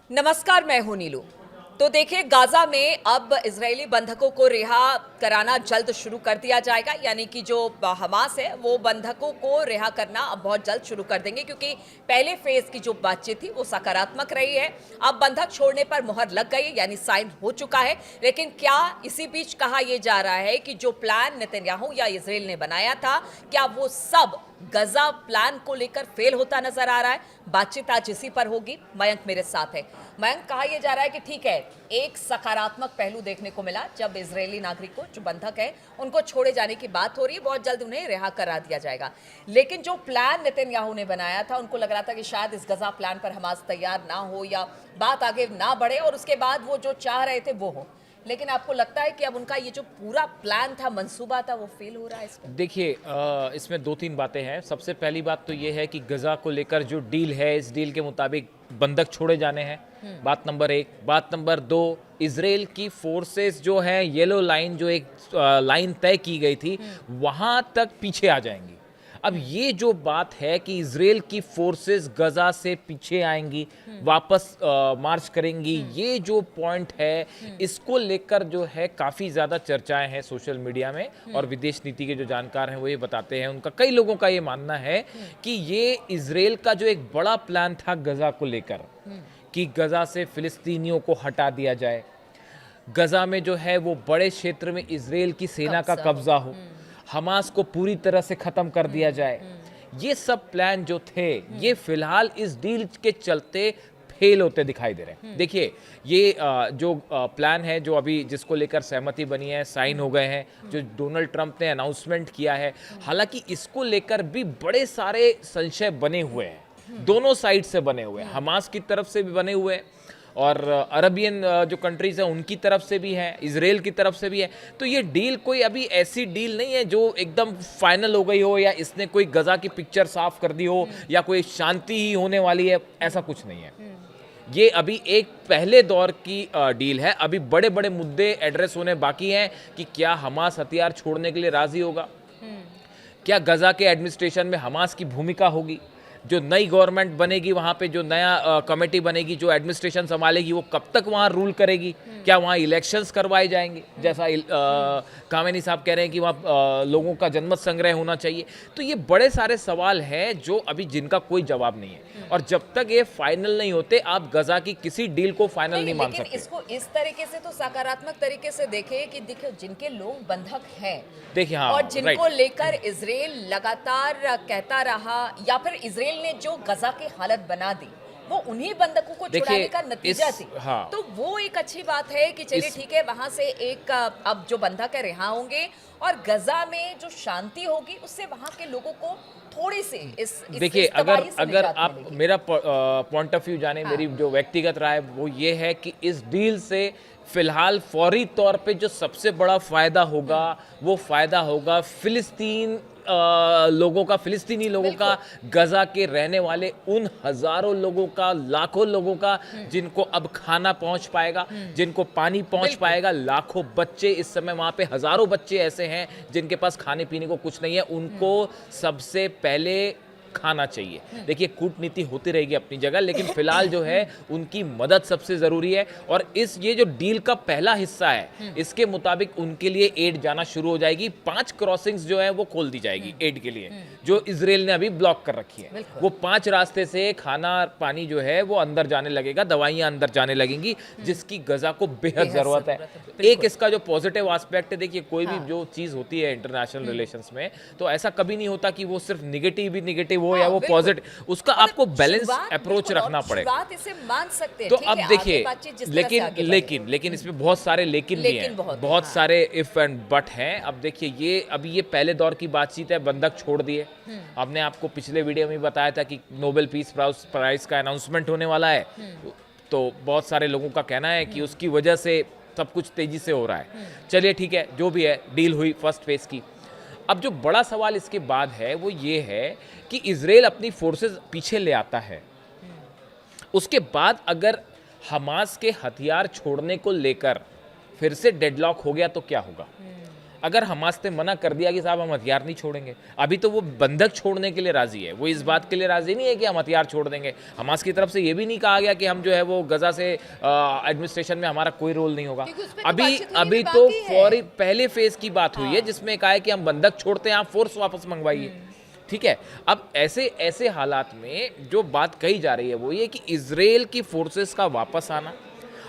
नमस्कार, मैं हूं नीलू। तो देखिए, गाजा में अब इजरायली बंधकों को रिहा कराना जल्द शुरू कर दिया जाएगा। यानी कि जो हमास है वो बंधकों को रिहा करना अब बहुत जल्द शुरू कर देंगे, क्योंकि पहले फेज की जो बातचीत थी वो सकारात्मक रही है। अब बंधक छोड़ने पर मुहर लग गई, यानी साइन हो चुका है। लेकिन क्या इसी बीच कहा यह जा रहा है कि जो प्लान नेतन्याहू या इजराइल ने बनाया था, क्या वो सब गजा प्लान को लेकर फेल होता नजर आ रहा है? बातचीत आज इसी पर होगी। मयंक मेरे साथ है। मयंक, कहा यह जा रहा है कि ठीक है, एक सकारात्मक पहलू देखने को मिला जब इजरायली नागरिकों जो बंधक है उनको छोड़े जाने की बात हो रही है, बहुत जल्द उन्हें रिहा करा दिया जाएगा। लेकिन जो प्लान नेतन्याहू ने बनाया था, उनको लग रहा था कि शायद इस गजा प्लान पर हमास तैयार ना हो या बात आगे ना बढ़े और उसके बाद वो जो चाह रहे थे वो हो। लेकिन आपको लगता है कि अब उनका ये जो पूरा प्लान था, मंसूबा था, वो फेल हो रहा है इसमें? देखिए, इसमें दो तीन बातें हैं। सबसे पहली बात तो ये है कि गजा को लेकर जो डील है, इस डील के मुताबिक बंधक छोड़े जाने हैं। बात नंबर एक। बात नंबर दो, इजराइल की फोर्सेस जो हैं, येलो लाइन जो एक लाइन तय की गई थी, वहां तक पीछे आ जाएंगी। अब ये जो बात है कि इजराइल की फोर्सेस गजा से पीछे आएंगी, वापस मार्च करेंगी, ये जो पॉइंट है, इसको लेकर जो है काफ़ी ज़्यादा चर्चाएं हैं सोशल मीडिया में। और विदेश नीति के जो जानकार हैं वो ये बताते हैं, उनका कई लोगों का ये मानना है कि ये इजराइल का जो एक बड़ा प्लान था गजा को लेकर, कि गजा से फिलिस्तीनियों को हटा दिया जाए, गजा में जो है वो बड़े क्षेत्र में इजराइल की सेना का कब्जा हो, हमास को पूरी तरह से खत्म कर दिया जाए। ये सब प्लान जो थे, ये फिलहाल इस डील के चलते फेल होते दिखाई दे रहे हैं। देखिए, ये जो प्लान है, जो अभी जिसको लेकर सहमति बनी है, साइन हो गए हैं, जो डोनाल्ड ट्रंप ने अनाउंसमेंट किया है, हालांकि इसको लेकर भी बड़े सारे संशय बने हुए हैं, दोनों साइड से बने हुए हैं। हमास की तरफ से भी बने हुए हैं और अरबियन जो कंट्रीज हैं उनकी तरफ से भी है, इजराइल की तरफ से भी है। तो ये डील कोई अभी ऐसी डील नहीं है जो एकदम फाइनल हो गई हो, या इसने कोई गजा की पिक्चर साफ कर दी हो, या कोई शांति ही होने वाली है, ऐसा कुछ नहीं है। ये अभी एक पहले दौर की डील है। अभी बड़े बड़े मुद्दे एड्रेस होने बाकी हैं कि क्या हमास हथियार छोड़ने के लिए राजी होगा, क्या गजा के एडमिनिस्ट्रेशन में हमास की भूमिका होगी, जो नई गवर्नमेंट बनेगी वहाँ पे जो नया कमेटी बनेगी जो एडमिनिस्ट्रेशन संभालेगी, वो कब तक वहाँ रूल करेगी, क्या वहाँ इलेक्शंस करवाए जाएंगे, जैसा कामेनी साहब कह रहे हैं कि वहाँ लोगों का जनमत संग्रह होना चाहिए। तो ये बड़े सारे सवाल हैं जो अभी जिनका कोई जवाब नहीं है, और जब तक ये फाइनल नहीं होते आप गजा की किसी डील को फाइनल नहीं मान सकते। इसको इस तरीके से तो सकारात्मक तरीके से देखे कि देखिए, जिनके लोग बंधक हैं, देखिए, हाँ, और जिनको लेकर इजराइल लगातार कहता रहा, या फिर इजराइल ने जो गजा की हालत बना दी वो उन्हीं बंधकों को छुड़ाने का नतीजा थी। हाँ, तो वो एक अच्छी बात है कि चलिए ठीक है, वहां से एक अब जो बंधक है रिहा होंगे, और गजा में जो शांति होगी उससे वहां के लोगों को थोड़ी सी देखिए, अगर आप मेरा पॉइंट ऑफ व्यू जाने, मेरी जो व्यक्तिगत राय वो ये है कि इस डील से फिलहाल फौरी तौर पे जो सबसे बड़ा फायदा होगा वो फायदा होगा फिलिस्तीनी लोगों का, गजा के रहने वाले उन हजारों लोगों का, लाखों लोगों का, जिनको अब खाना पहुंच पाएगा, जिनको पानी पहुंच पाएगा। लाखों बच्चे इस समय वहां पे, हजारों बच्चे ऐसे हैं जिनके पास खाने पीने को कुछ नहीं है, उनको सबसे पहले खाना चाहिए। देखिए, कूटनीति होती रहेगी अपनी जगह, लेकिन फिलहाल जो है उनकी मदद सबसे जरूरी है। और ये जो डील का पहला हिस्सा है, इसके मुताबिक उनके लिए एड जाना शुरू हो जाएगी। 5 क्रॉसिंग्स जो है वो खोल दी जाएगी एड के लिए, जो इजराइल ने अभी ब्लॉक कर रखी है। वो 5 रास्ते से खाना पानी जो है वो अंदर जाने लगेगा, दवाइयां अंदर जाने लगेंगी, जिसकी गजा को बेहद जरूरत है। एक इसका जो पॉजिटिव एस्पेक्ट है, देखिए, कोई भी जो चीज होती है इंटरनेशनल रिलेशंस में, तो ऐसा कभी नहीं होता कि वो सिर्फ निगेटिव ही निगेटिव हो या वो पॉजिटिव, उसका आपको बैलेंस अप्रोच रखना पड़ेगा। बात इसे मान सकते हैं, तो अब देखिए, लेकिन इसमें बहुत सारे लेकिन भी हैं, बहुत सारे इफ एंड बट हैं। अब देखिए, अभी ये पहले दौर की बातचीत है, बंधक छोड़ दिए। हमने आपको पिछले वीडियो में बताया था कि नोबेल पीस प्राइज का अनाउंसमेंट होने वाला है, तो बहुत सारे लोगों का कहना है कि उसकी वजह से सब कुछ तेजी से हो रहा है। चलिए ठीक है, जो भी है, डील हुई फर्स्ट फेज की। अब जो बड़ा सवाल इसके बाद है वो ये है कि इजराइल अपनी फोर्सेस पीछे ले आता है, उसके बाद अगर हमास के हथियार छोड़ने को लेकर फिर से डेडलॉक हो गया तो क्या होगा? अगर हमास ने मना कर दिया कि साहब हम हथियार नहीं छोड़ेंगे, अभी तो वो बंधक छोड़ने के लिए राजी है, वो इस बात के लिए राजी नहीं है कि हम हथियार छोड़ देंगे। हमास की तरफ से ये भी नहीं कहा गया कि हम जो है वो गजा से एडमिनिस्ट्रेशन में हमारा कोई रोल नहीं होगा। क्योंकि उस पे तो अभी बातचीत हुई अभी भी तो बाकी है। फौरी पहले फेज की बात हुई है जिसमें कहा है कि हम बंधक छोड़ते हैं, आप फोर्स वापस मंगवाइए। ठीक है, अब ऐसे ऐसे हालात में जो बात कही जा रही है वो ये कि इजराइल की फोर्सेस का वापस आना,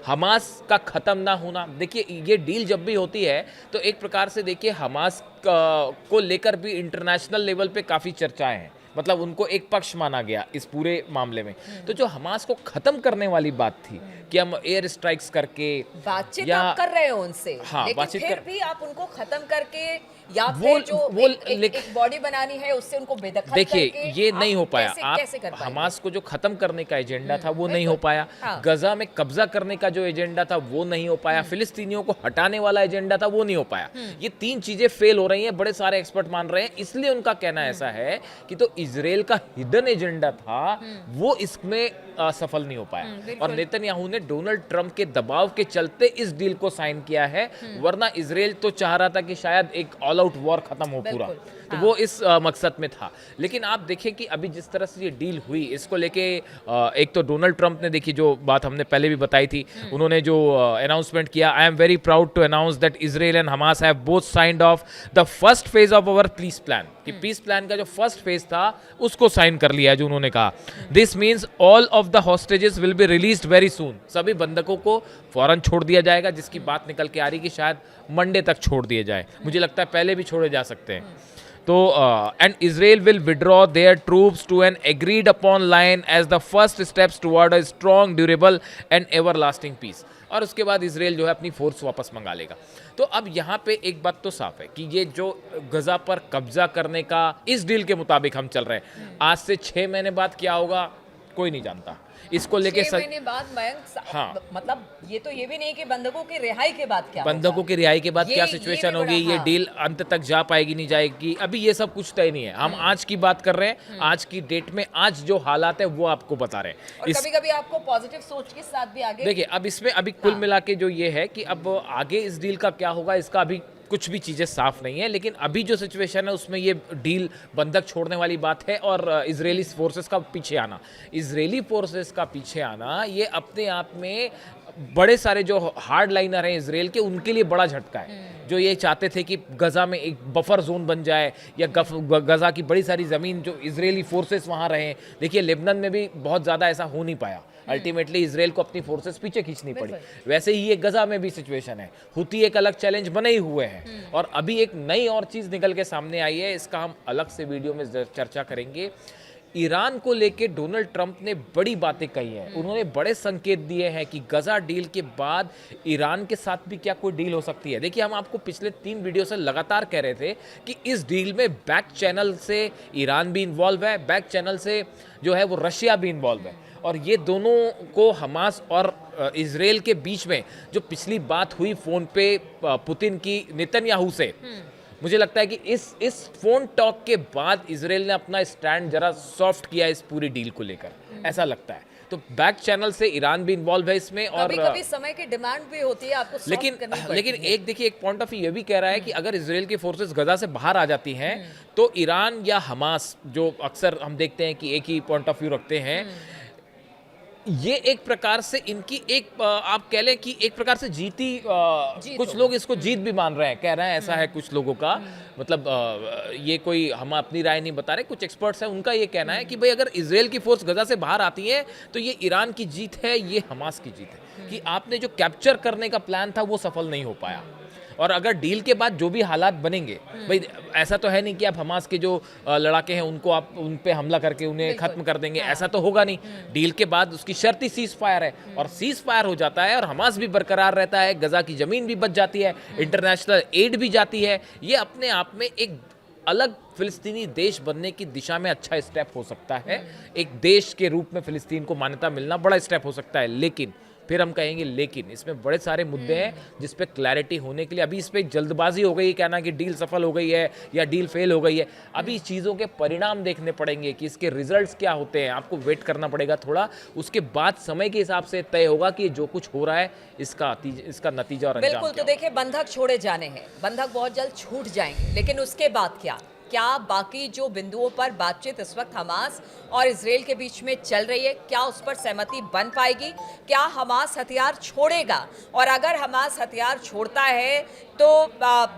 हमास का ख़त्म ना होना। देखिए ये डील जब भी होती है तो एक प्रकार से देखिए हमास को लेकर भी इंटरनेशनल लेवल पे काफ़ी चर्चाएं हैं, मतलब उनको एक पक्ष माना गया इस पूरे मामले में। तो जो हमास को ख़त्म करने वाली बात थी कि हम एयर स्ट्राइक्स करके बातचीत या आप कर रहे हो उनसे, हाँ, लेकिन बातचीत फिर कर- भी आप उनको खत्म करके या वो- फिर जो वो एक बॉडी बनानी है उससे उनको बेदखल देखिए करके ये आप नहीं हो पाया। कैसे कर आप पाएंगे? हमास को जो खत्म करने का एजेंडा था वो नहीं हो पाया, हाँ। गजा में कब्जा करने का जो एजेंडा था वो नहीं हो पाया, फिलिस्तीनियों को हटाने वाला एजेंडा था वो नहीं हो पाया। ये तीन चीजें फेल हो रही हैं, बड़े सारे एक्सपर्ट मान रहे हैं। इसलिए उनका कहना ऐसा है कि तो इजराइल का हिडन एजेंडा था वो इसमें सफल नहीं हो पाया। बिल्कुल। और नेतन्याहू ने डोनाल्ड ट्रंप के दबाव के चलते इस डील को साइन किया है, वरना इजराइल तो चाह रहा था कि शायद एक ऑल आउट वॉर खत्म हो पूरा, बिल्कुल, तो हाँ। वो इस मकसद में था। लेकिन आप देखें कि अभी जिस तरह से ये डील हुई इसको लेके एक तो डोनाल्ड ट्रंप ने, देखिए जो बात हमने पहले भी बताई थी, उन्होंने जो अनाउंसमेंट किया, I am very proud to announce that Israel and Hamas have both signed of the first phase of our peace plan, कि पीस प्लान का जो फर्स्ट फेज था उसको साइन कर लिया है, जो उन्होंने कहा। This means all of the hostages will be released very soon, सभी बंधकों को फौरन छोड़ दिया जाएगा, जिसकी बात निकल के आ रही कि शायद मंडे तक छोड़ दिए जाए, मुझे लगता है पहले भी छोड़े जा सकते हैं। तो and Israel will withdraw their troops to an agreed upon line as the first steps toward a strong, durable and everlasting peace. और उसके बाद इजराइल जो है अपनी फोर्स वापस मंगा लेगा। तो अब यहाँ पे एक बात तो साफ है कि ये जो गजा पर कब्जा करने का इस डील के मुताबिक हम चल रहे हैं, आज से 6 महीने बाद क्या होगा कोई नहीं जानता। इसको लेके 6 महीने बाद मयंक हाँ। मतलब ये तो ये भी नहीं कि बंधकों की रिहाई के बाद क्या बंधकों होगा। की रिहाई के बाद ये- क्या ये सिचुएशन भी होगी, बड़ा- ये हाँ। डील अंत तक जा पाएगी नहीं जाएगी, अभी ये सब कुछ तय नहीं है। हम आज की बात कर रहे हैं, आज की डेट में आज जो हालात है वो आपको बता रहे हैं। और कभी-कभी आपको पॉजिटिव सोच के साथ भी आगे देखिए अब इसमें अभी कुल मिला के जो ये है कि अब आगे इस डील का क्या होगा इसका अभी कुछ भी चीज़ें साफ नहीं है, लेकिन अभी जो सिचुएशन है उसमें ये डील बंधक छोड़ने वाली बात है। और इजरायली फोर्सेस का पीछे आना, इजरायली फोर्सेस का पीछे आना ये अपने आप में बड़े सारे जो हार्ड लाइनर हैं इजराइल के, उनके लिए बड़ा झटका है, जो ये चाहते थे कि गजा में एक बफर जोन बन जाए या गजा की बड़ी सारी ज़मीन जो इजरायली फोर्सेस वहाँ रहें। देखिए लेबनान में भी बहुत ज़्यादा ऐसा हो नहीं पाया, अल्टीमेटली इजराइल को अपनी फोर्सेस पीछे खींचनी पड़ी। वैसे ही ये गजा में भी सिचुएशन है, हुती एक अलग चैलेंज बने ही हुए हैं। और अभी एक नई और चीज़ निकल के सामने आई है, इसका हम अलग से वीडियो में चर्चा करेंगे। ईरान को लेके डोनाल्ड ट्रंप ने बड़ी बातें कही है, उन्होंने बड़े संकेत दिए हैं कि गजा डील के बाद ईरान के साथ भी क्या कोई डील हो सकती है। देखिए हम आपको पिछले 3 वीडियो से लगातार कह रहे थे कि इस डील में बैक चैनल से ईरान भी इन्वॉल्व है, बैक चैनल से जो है वो रशिया भी इन्वॉल्व है, और ये दोनों को हमास और इजराइल के बीच में जो पिछली बात हुई फ़ोन पे पुतिन की नेतन्याहू से, मुझे लगता है कि इस फोन टॉक के बाद इजराइल ने अपना स्टैंड जरा सॉफ्ट किया इस पूरी डील को लेकर, ऐसा लगता है। तो बैक चैनल से ईरान भी इन्वॉल्व है इसमें, और कभी-कभी समय की डिमांड भी होती है, आपको सॉफ्ट करनी पड़ती लेकिन है। एक देखिए एक पॉइंट ऑफ व्यू ये भी कह रहा है कि अगर इजराइल की फोर्सेस गजा से बाहर आ जाती हैं तो ईरान या हमास, जो अक्सर हम देखते हैं कि एक ही पॉइंट ऑफ व्यू रखते हैं, ये एक प्रकार से इनकी एक आप कह लें कि एक प्रकार से जीती, कुछ लोग इसको जीत भी मान रहे हैं, कह रहे हैं ऐसा है कुछ लोगों का, मतलब ये कोई हम अपनी राय नहीं बता रहे, कुछ एक्सपर्ट्स हैं उनका ये कहना है कि भाई अगर इजराइल की फोर्स गजा से बाहर आती है तो ये ईरान की जीत है, ये हमास की जीत है, कि आपने जो कैप्चर करने का प्लान था वो सफल नहीं हो पाया। और अगर डील के बाद जो भी हालात बनेंगे, भाई ऐसा तो है नहीं कि आप हमास के जो लड़ाके हैं उनको आप उन पे हमला करके उन्हें खत्म कर देंगे, ऐसा तो होगा नहीं। डील के बाद उसकी शर्ती सीज फायर है, और सीज फायर हो जाता है और हमास भी बरकरार रहता है, गजा की ज़मीन भी बच जाती है, इंटरनेशनल एड भी जाती है। ये अपने आप में एक अलग फिलिस्तीनी देश बनने की दिशा में अच्छा स्टेप हो सकता है, एक देश के रूप में फिलिस्तीन को मान्यता मिलना बड़ा स्टेप हो सकता है। लेकिन फिर हम कहेंगे। लेकिन इसमें बड़े सारे मुद्दे हैं जिस पे क्लैरिटी होने के लिए अभी इस पे जल्दबाजी हो गई, कहना कि डील सफल हो गई है या डील फेल हो गई है। अभी चीज़ों के परिणाम देखने पड़ेंगे कि इसके रिजल्ट्स क्या होते हैं, आपको वेट करना पड़ेगा थोड़ा। उसके बाद समय के हिसाब से तय होगा कि जो कुछ हो रहा है इसका नतीजा और अंजाम बिल्कुल। तो क्या देखिए, बंधक छोड़े जाने हैं, बंधक बहुत जल्द छूट जाएंगे, लेकिन उसके बाद क्या बाकी जो बिंदुओं पर बातचीत इस वक्त हमास और इजराइल के बीच में चल रही है, क्या उस पर सहमति बन पाएगी? क्या हमास हथियार छोड़ेगा? और अगर हमास हथियार छोड़ता है तो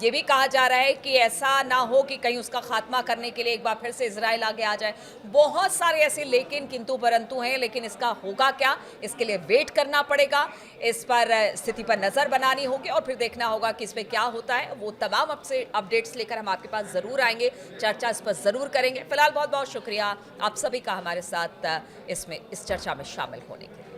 ये भी कहा जा रहा है कि ऐसा ना हो कि कहीं उसका खात्मा करने के लिए एक बार फिर से इजराइल आगे आ जाए। बहुत सारे ऐसे लेकिन किंतु परंतु हैं, लेकिन इसका होगा क्या, इसके लिए वेट करना पड़ेगा, इस पर स्थिति पर नजर बनानी होगी और फिर देखना होगा कि इस पर क्या होता है। वो तमाम अपडेट्स लेकर हम आपके पास जरूर आएंगे, चर्चा इस पर जरूर करेंगे। फिलहाल बहुत बहुत शुक्रिया आप सभी का हमारे साथ इस चर्चा में शामिल होने के लिए।